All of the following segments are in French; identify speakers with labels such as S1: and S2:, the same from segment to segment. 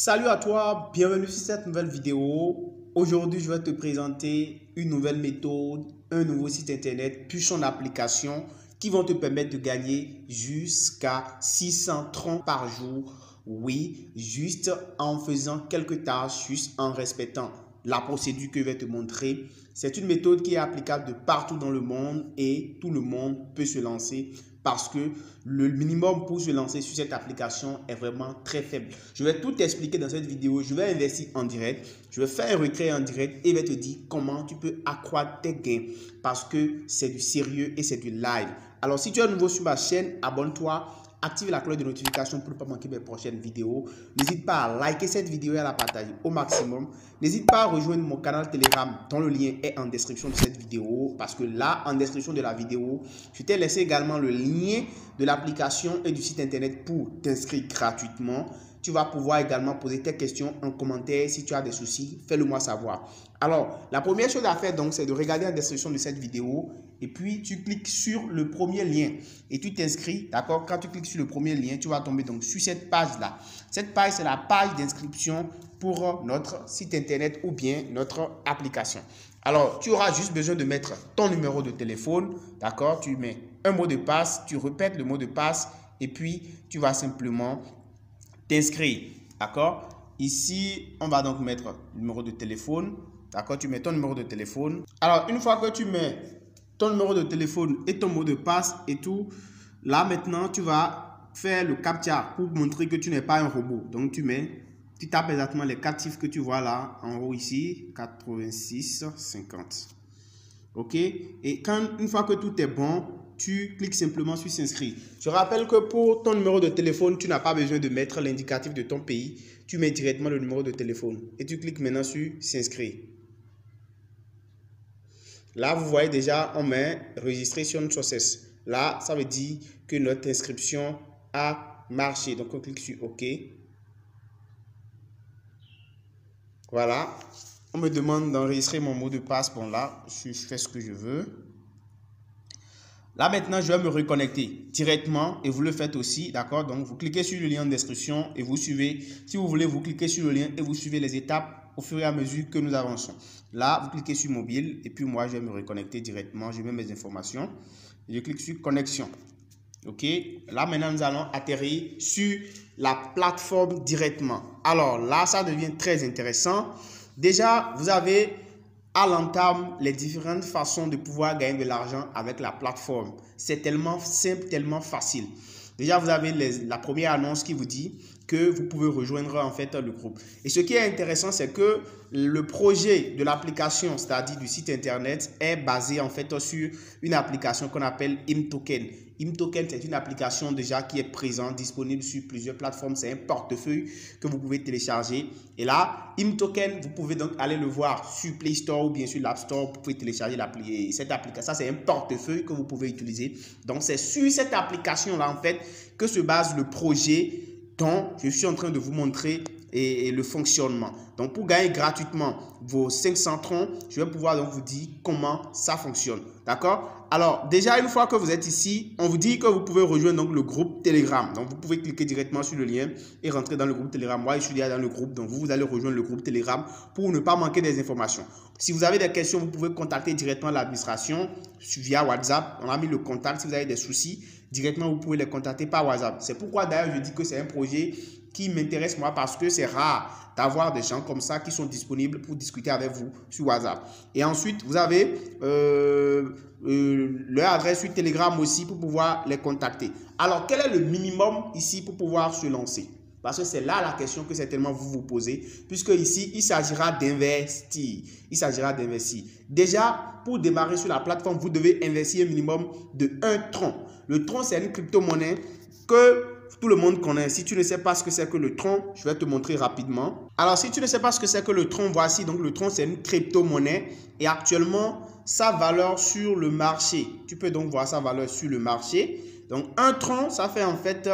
S1: Salut à toi, bienvenue sur cette nouvelle vidéo. Aujourd'hui, je vais te présenter une nouvelle méthode, un nouveau site internet, puis son application qui vont te permettre de gagner jusqu'à 630 par jour. Oui, juste en faisant quelques tâches, juste en respectant la procédure que je vais te montrer. C'est une méthode qui est applicable de partout dans le monde et tout le monde peut se lancer parce que le minimum pour se lancer sur cette application est vraiment très faible. Je vais tout expliquer dans cette vidéo. Je vais investir en direct. Je vais faire un retrait en direct et je vais te dire comment tu peux accroître tes gains parce que c'est du sérieux et c'est du live. Alors, si tu es nouveau sur ma chaîne, abonne-toi. Active la cloche de notification pour ne pas manquer mes prochaines vidéos. N'hésite pas à liker cette vidéo et à la partager au maximum. N'hésite pas à rejoindre mon canal Telegram dont le lien est en description de cette vidéo. Parce que là, en description de la vidéo, je t'ai laissé également le lien de l'application et du site internet pour t'inscrire gratuitement. Tu vas pouvoir également poser tes questions en commentaire. Si tu as des soucis, fais-le moi savoir. Alors, la première chose à faire donc, c'est de regarder en description de cette vidéo et puis tu cliques sur le premier lien et tu t'inscris, d'accord? Quand tu cliques sur le premier lien, tu vas tomber donc sur cette page-là. Cette page, c'est la page d'inscription pour notre site internet ou bien notre application. Alors, tu auras juste besoin de mettre ton numéro de téléphone, d'accord? Tu mets un mot de passe, tu répètes le mot de passe et puis tu vas simplement t'inscrire, d'accord? Ici, on va donc mettre le numéro de téléphone, d'accord? Tu mets ton numéro de téléphone. Alors, une fois que tu mets ton numéro de téléphone et ton mot de passe et tout, là maintenant, tu vas faire le captcha pour montrer que tu n'es pas un robot. Donc, tu tapes exactement les 4 chiffres que tu vois là, en haut ici, 86 50. OK? Et une fois que tout est bon, tu cliques simplement sur s'inscrire. Je rappelle que pour ton numéro de téléphone, tu n'as pas besoin de mettre l'indicatif de ton pays. Tu mets directement le numéro de téléphone et tu cliques maintenant sur s'inscrire. Là, vous voyez déjà, on met registration success. Là, ça veut dire que notre inscription a marché. Donc, on clique sur OK. Voilà. On me demande d'enregistrer mon mot de passe. Bon, là, je fais ce que je veux. Là, maintenant, je vais me reconnecter directement et vous le faites aussi, d'accord? Donc, vous cliquez sur le lien en description et vous suivez. Si vous voulez, vous cliquez sur le lien et vous suivez les étapes au fur et à mesure que nous avançons. Là, vous cliquez sur mobile et puis moi, je vais me reconnecter directement. Je mets mes informations et je clique sur connexion. OK? Là, maintenant, nous allons atterrir sur la plateforme directement. Alors, là, ça devient très intéressant. Déjà, vous avez à l'entame les différentes façons de pouvoir gagner de l'argent avec la plateforme. C'est tellement simple, tellement facile. Déjà, vous avez la première annonce qui vous dit que vous pouvez rejoindre en fait le groupe. Et ce qui est intéressant, c'est que le projet de l'application, c'est-à-dire du site internet, est basé en fait sur une application qu'on appelle ImToken. ImToken, c'est une application déjà qui est présente, disponible sur plusieurs plateformes. C'est un portefeuille que vous pouvez télécharger. Et là, ImToken, vous pouvez donc aller le voir sur Play Store ou bien sur l'App Store. Vous pouvez télécharger cette application. Ça, c'est un portefeuille que vous pouvez utiliser. Donc, c'est sur cette application-là, en fait, que se base le projet dont je suis en train de vous montrer et le fonctionnement. Donc, pour gagner gratuitement vos 500 troncs, je vais pouvoir donc vous dire comment ça fonctionne. D'accord? Alors, déjà, une fois que vous êtes ici, on vous dit que vous pouvez rejoindre donc le groupe Telegram. Donc, vous pouvez cliquer directement sur le lien et rentrer dans le groupe Telegram. Moi, je suis déjà dans le groupe. Donc, vous allez rejoindre le groupe Telegram pour ne pas manquer des informations. Si vous avez des questions, vous pouvez contacter directement l'administration via WhatsApp. On a mis le contact. Si vous avez des soucis, directement, vous pouvez les contacter par WhatsApp. C'est pourquoi, d'ailleurs, je dis que c'est un projet qui m'intéresse moi parce que c'est rare d'avoir des gens comme ça qui sont disponibles pour discuter avec vous sur WhatsApp. Et ensuite, vous avez leur adresse sur Telegram aussi pour pouvoir les contacter. Alors, quel est le minimum ici pour pouvoir se lancer? Parce que c'est là la question que certainement vous vous posez, puisque ici, il s'agira d'investir. Il s'agira d'investir. Déjà, pour démarrer sur la plateforme, vous devez investir un minimum de 1 tron. Le tron, c'est une crypto-monnaie que tout le monde connaît. Si tu ne sais pas ce que c'est que le tron, je vais te montrer rapidement. Alors, si tu ne sais pas ce que c'est que le tron, voici. Donc, le tron, c'est une crypto-monnaie. Et actuellement, sa valeur sur le marché. Tu peux donc voir sa valeur sur le marché. Donc, un tron, ça fait en fait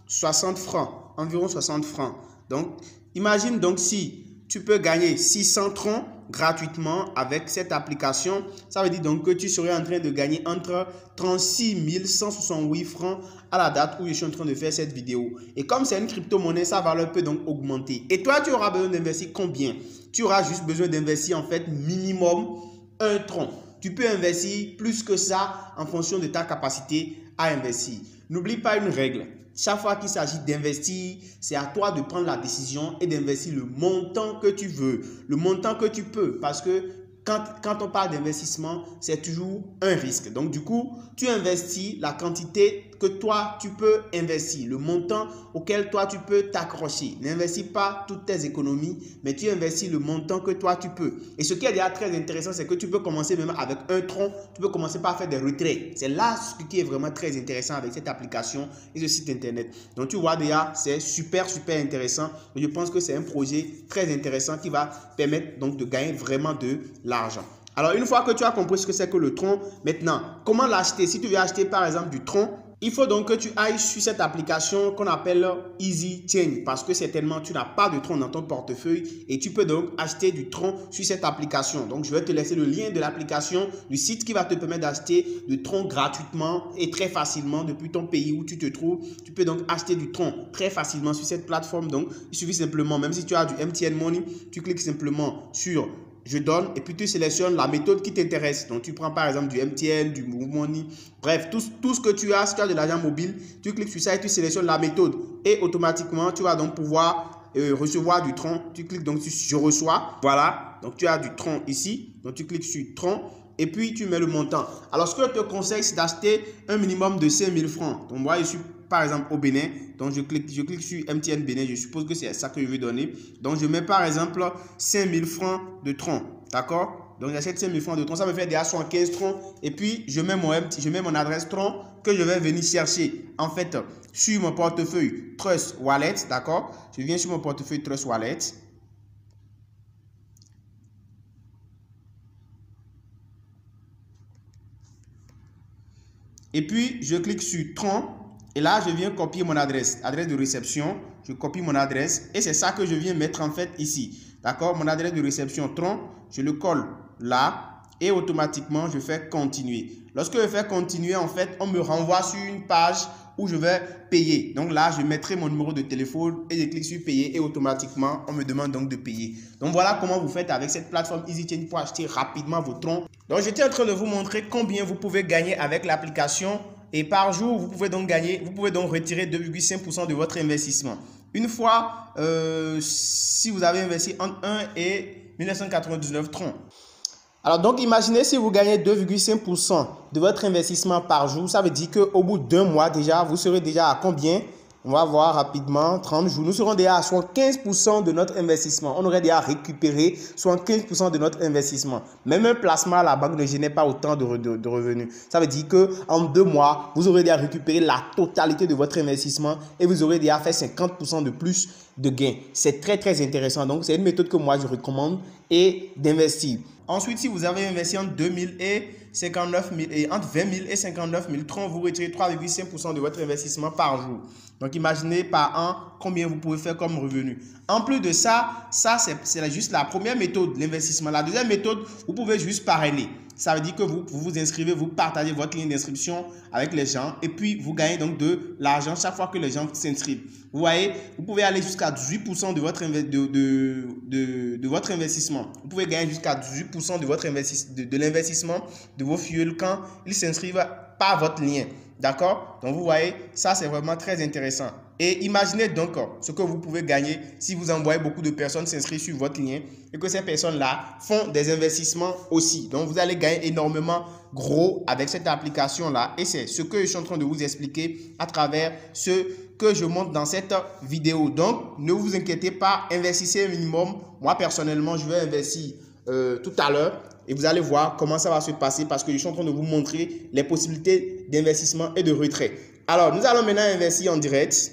S1: 60 francs. Environ 60 francs. Donc, imagine donc si tu peux gagner 600 troncs gratuitement avec cette application. Ça veut dire donc que tu serais en train de gagner entre 36 168 francs à la date où je suis en train de faire cette vidéo. Et comme c'est une crypto-monnaie, sa valeur peut donc augmenter. Et toi, tu auras besoin d'investir combien? Tu auras juste besoin d'investir en fait minimum un tronc. Tu peux investir plus que ça en fonction de ta capacité à investir. N'oublie pas une règle. Chaque fois qu'il s'agit d'investir, c'est à toi de prendre la décision et d'investir le montant que tu veux, le montant que tu peux. Parce que quand on parle d'investissement, c'est toujours un risque. Donc, du coup, tu investis la quantité que toi, tu peux investir, le montant auquel toi, tu peux t'accrocher. N'investis pas toutes tes économies, mais tu investis le montant que toi, tu peux. Et ce qui est déjà très intéressant, c'est que tu peux commencer même avec un tronc. Tu peux commencer par faire des retraits. C'est là ce qui est vraiment très intéressant avec cette application et ce site internet. Donc, tu vois déjà, c'est super intéressant. Je pense que c'est un projet très intéressant qui va permettre donc de gagner vraiment de l'argent. Alors, une fois que tu as compris ce que c'est que le tronc, maintenant, comment l'acheter? Si tu veux acheter par exemple du tronc, il faut donc que tu ailles sur cette application qu'on appelle Easy Chain parce que certainement tu n'as pas de tronc dans ton portefeuille et tu peux donc acheter du tronc sur cette application. Donc, je vais te laisser le lien de l'application, du site qui va te permettre d'acheter du tronc gratuitement et très facilement depuis ton pays où tu te trouves. Tu peux donc acheter du tronc très facilement sur cette plateforme. Donc, il suffit simplement, même si tu as du MTN Money, tu cliques simplement sur je donne et puis tu sélectionnes la méthode qui t'intéresse. Donc, tu prends par exemple du MTN, du Move Money, bref, tout ce que tu as. Si tu as de l'argent mobile, tu cliques sur ça et tu sélectionnes la méthode. Et automatiquement, tu vas donc pouvoir recevoir du tronc. Tu cliques donc sur je reçois. Voilà, donc tu as du tronc ici. Donc, tu cliques sur tronc et puis tu mets le montant. Alors, ce que je te conseille, c'est d'acheter un minimum de 5 000 francs. Donc, moi, je suis par exemple au Bénin, donc je clique sur MTN Bénin, je suppose que c'est ça que je vais donner. Donc je mets par exemple 5 000 francs de tronc, d'accord? Donc j'achète 5 000 francs de tronc, ça me fait déjà 75 troncs. Et puis je mets mon adresse tronc que je vais venir chercher en fait sur mon portefeuille Trust Wallet, d'accord? Je viens sur mon portefeuille Trust Wallet. Et puis je clique sur tronc. Et là, je viens copier mon adresse de réception. Je copie mon adresse et c'est ça que je viens mettre en fait ici. D'accord? Mon adresse de réception tronc, je le colle là et automatiquement, je fais continuer. Lorsque je fais continuer, en fait, on me renvoie sur une page où je vais payer. Donc là, je mettrai mon numéro de téléphone et je clique sur payer et automatiquement, on me demande donc de payer. Donc voilà comment vous faites avec cette plateforme EasyChain pour acheter rapidement vos troncs. Donc j'étais en train de vous montrer combien vous pouvez gagner avec l'application. Et par jour, vous pouvez donc retirer 2,5% de votre investissement. Une fois, si vous avez investi entre 1 et 1999 troncs. Alors donc, imaginez si vous gagnez 2,5% de votre investissement par jour. Ça veut dire qu'au bout d'un mois déjà, vous serez déjà à combien? On va voir rapidement, 30 jours. Nous serons déjà à 75% de notre investissement. On aurait déjà récupéré 75% de notre investissement. Même un placement à la banque ne génère pas autant de revenus. Ça veut dire qu'en 2 mois, vous aurez déjà récupéré la totalité de votre investissement et vous aurez déjà fait 50% de plus de gains. C'est très intéressant. Donc, c'est une méthode que moi, je recommande et d'investir. Ensuite, si vous avez investi entre 2 000 et 59 000 et entre 20 000 et 59 000 troncs, vous retirez 3,5% de votre investissement par jour. Donc, imaginez par an combien vous pouvez faire comme revenu. En plus de ça, c'est juste la première méthode, l'investissement. La deuxième méthode, vous pouvez juste parrainer. Ça veut dire que vous vous inscrivez, vous partagez votre ligne d'inscription avec les gens et puis vous gagnez donc de l'argent chaque fois que les gens s'inscrivent. Vous voyez, vous pouvez aller jusqu'à 18% de votre investissement. Vous pouvez gagner jusqu'à 18% de l'investissement de vos fuels quand ils s'inscrivent par votre lien. D'accord? Donc, vous voyez, ça, c'est vraiment très intéressant. Et imaginez donc ce que vous pouvez gagner si vous envoyez beaucoup de personnes s'inscrire sur votre lien et que ces personnes-là font des investissements aussi. Donc, vous allez gagner énormément gros avec cette application-là. Et c'est ce que je suis en train de vous expliquer à travers ce que je montre dans cette vidéo. Donc, ne vous inquiétez pas, investissez un minimum. Moi, personnellement, je vais investir tout à l'heure. Et vous allez voir comment ça va se passer parce que je suis en train de vous montrer les possibilités d'investissement et de retrait. Alors, nous allons maintenant investir en direct.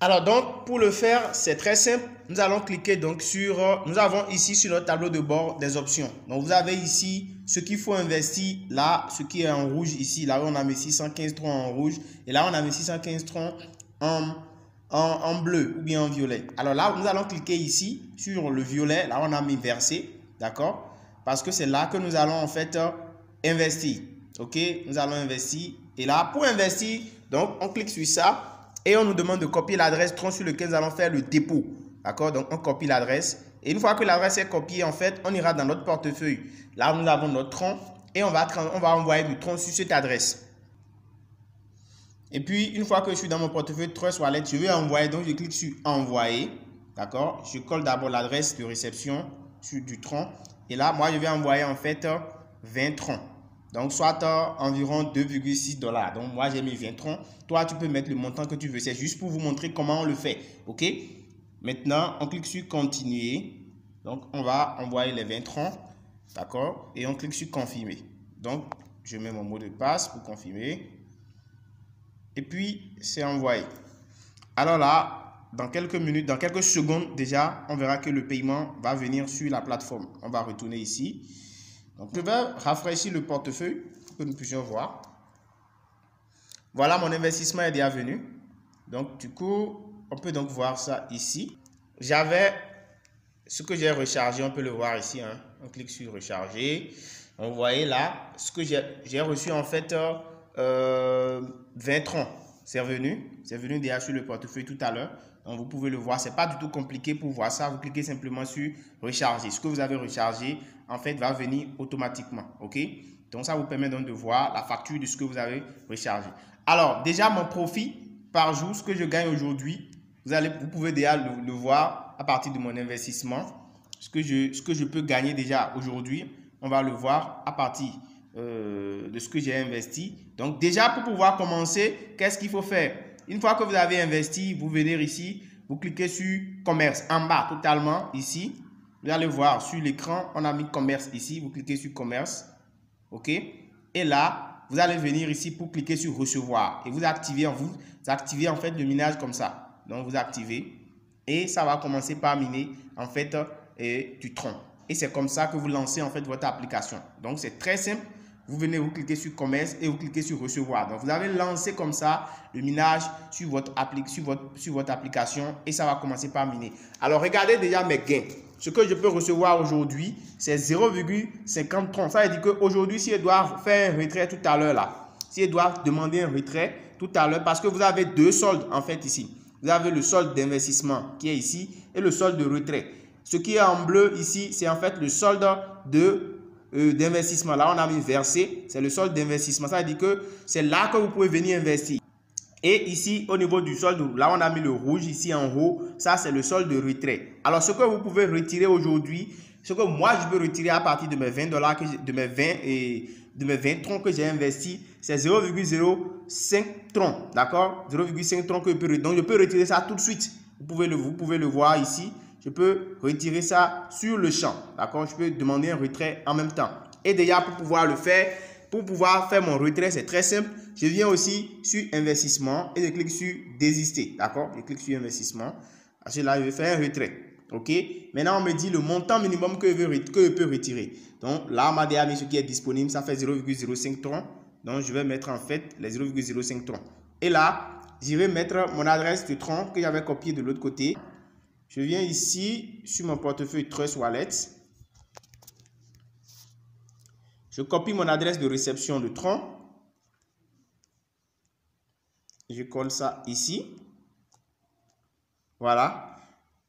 S1: Alors donc, pour le faire, c'est très simple. Nous allons cliquer donc sur, nous avons ici sur notre tableau de bord des options. Donc, vous avez ici ce qu'il faut investir là, ce qui est en rouge ici. Là, on a mis 615 troncs en rouge et là, on a mis 615 troncs en bleu ou bien en violet. Alors là, nous allons cliquer ici sur le violet. Là, on a mis verser. D'accord? parce que c'est là que nous allons en fait investir. Ok, nous allons investir. Et là, pour investir, donc on clique sur ça et on nous demande de copier l'adresse Tron sur laquelle nous allons faire le dépôt. D'accord, donc on copie l'adresse. Et une fois que l'adresse est copiée, en fait, on ira dans notre portefeuille. Là, nous avons notre Tron et on va envoyer du Tron sur cette adresse. Et puis, une fois que je suis dans mon portefeuille Trust Wallet, je vais envoyer. Donc, je clique sur envoyer. D'accord, je colle d'abord l'adresse de réception sur du Tron. Et là, moi, je vais envoyer en fait 20 Tron. Donc, soit environ 2,6 $. Donc, moi, j'ai mis 20 Tron. Toi, tu peux mettre le montant que tu veux. C'est juste pour vous montrer comment on le fait. OK? Maintenant, on clique sur continuer. Donc, on va envoyer les 20 Tron. D'accord? Et on clique sur confirmer. Donc, je mets mon mot de passe pour confirmer. Et puis, c'est envoyé. Alors là, dans quelques minutes, dans quelques secondes déjà, on verra que le paiement va venir sur la plateforme. On va retourner ici. Donc, je vais rafraîchir le portefeuille pour que nous puissions voir. Voilà, mon investissement est déjà venu. Donc, du coup, on peut donc voir ça ici. J'avais ce que j'ai rechargé, on peut le voir ici. Hein. On clique sur recharger. Vous voyez là, ce que j'ai reçu en fait 20 Tron. C'est venu déjà sur le portefeuille tout à l'heure. Donc, vous pouvez le voir. Ce n'est pas du tout compliqué pour voir ça. Vous cliquez simplement sur recharger. Ce que vous avez rechargé, en fait, va venir automatiquement. OK? Donc, ça vous permet donc de voir la facture de ce que vous avez rechargé. Alors, déjà, mon profit par jour, ce que je gagne aujourd'hui, vous pouvez déjà le voir à partir de mon investissement. Ce que je peux gagner déjà aujourd'hui, on va le voir à partir de ce que j'ai investi. Donc déjà, pour pouvoir commencer, qu'est-ce qu'il faut faire? Une fois que vous avez investi, vous venez ici, vous cliquez sur commerce en bas totalement ici. Vous allez voir sur l'écran, on a mis commerce ici. Vous cliquez sur commerce. OK? Et là, vous allez venir ici pour cliquer sur recevoir. Et vous activez en fait le minage comme ça. Donc vous activez et ça va commencer par miner en fait du Tron. Et c'est comme ça que vous lancez en fait votre application. Donc c'est très simple. Vous venez, vous cliquez sur commerce et vous cliquez sur recevoir. Donc vous avez lancé comme ça le minage sur votre application et ça va commencer par miner. Alors regardez déjà mes gains. Ce que je peux recevoir aujourd'hui, c'est 0,50 Tron. Ça veut dire qu'aujourd'hui, si je dois faire un retrait tout à l'heure là, si je dois demander un retrait tout à l'heure, parce que vous avez deux soldes en fait ici. Vous avez le solde d'investissement qui est ici et le solde de retrait. Ce qui est en bleu ici, c'est en fait le solde d'investissement. Là, on a mis versé, c'est le solde d'investissement. Ça veut dire que c'est là que vous pouvez venir investir. Et ici, au niveau du solde, là, on a mis le rouge ici en haut. Ça, c'est le solde de retrait. Alors, ce que vous pouvez retirer aujourd'hui, ce que moi, je peux retirer à partir de mes 20 $, de mes 20 Tron que j'ai investi, c'est 0,05 Tron. D'accord? 0,5 Tron que je peux retirer. Donc, je peux retirer ça tout de suite. Vous pouvez le voir ici. Je peux retirer ça sur le champ. D'accord? Je peux demander un retrait en même temps. Et déjà, pour pouvoir le faire, pour pouvoir faire mon retrait, c'est très simple. Je viens aussi sur investissement et je clique sur désister. D'accord? Je clique sur investissement. Parce que là, je vais faire un retrait. OK? Maintenant, on me dit le montant minimum que je peux retirer. Donc là, on m'a déjà mis ce qui est disponible. Ça fait 0,05 Tron. Donc, je vais mettre en fait les 0,05 Tron. Et là, je vais mettre mon adresse de Tron que j'avais copié de l'autre côté. Je viens ici sur mon portefeuille Trust Wallet. Je copie mon adresse de réception de Tron. Je colle ça ici. Voilà.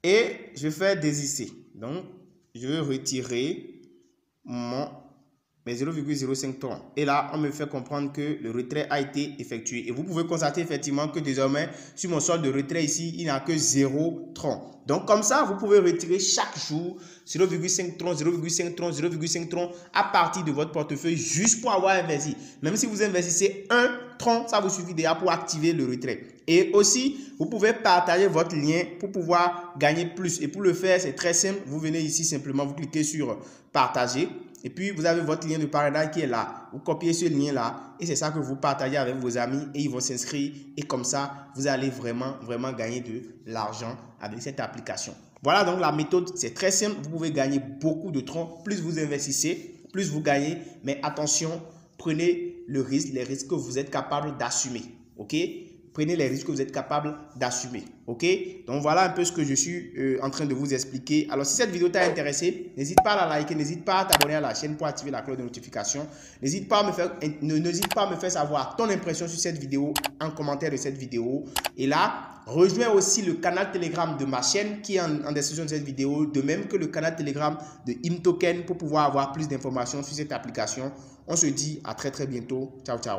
S1: Et je fais désister. Donc, je vais retirer mes 0,05 Tron. Et là, on me fait comprendre que le retrait a été effectué. Et vous pouvez constater effectivement que désormais, sur mon solde de retrait ici, il n'y a que 0 Tron. Donc, comme ça, vous pouvez retirer chaque jour 0,5 Tron, 0,5 Tron, 0,5 Tron à partir de votre portefeuille juste pour avoir investi. Même si vous investissez 1 Tron, ça vous suffit déjà pour activer le retrait. Et aussi, vous pouvez partager votre lien pour pouvoir gagner plus. Et pour le faire, c'est très simple. Vous venez ici simplement, vous cliquez sur partager. Et puis, vous avez votre lien de partage qui est là. Vous copiez ce lien-là et c'est ça que vous partagez avec vos amis et ils vont s'inscrire. Et comme ça, vous allez vraiment gagner de l'argent avec cette application. Voilà donc la méthode, c'est très simple. Vous pouvez gagner beaucoup de Tron. Plus vous investissez, plus vous gagnez. Mais attention, prenez les risques que vous êtes capable d'assumer. OK? prenez les risques que vous êtes capable d'assumer. Ok? Donc voilà un peu ce que je suis en train de vous expliquer. Alors si cette vidéo t'a intéressé, n'hésite pas à la liker, n'hésite pas à t'abonner à la chaîne pour activer la cloche de notification. N'hésite pas à me faire savoir ton impression sur cette vidéo en commentaire de cette vidéo. Et là, rejoins aussi le canal Telegram de ma chaîne qui est en description de cette vidéo, de même que le canal Telegram de ImToken pour pouvoir avoir plus d'informations sur cette application. On se dit à très bientôt. Ciao, ciao.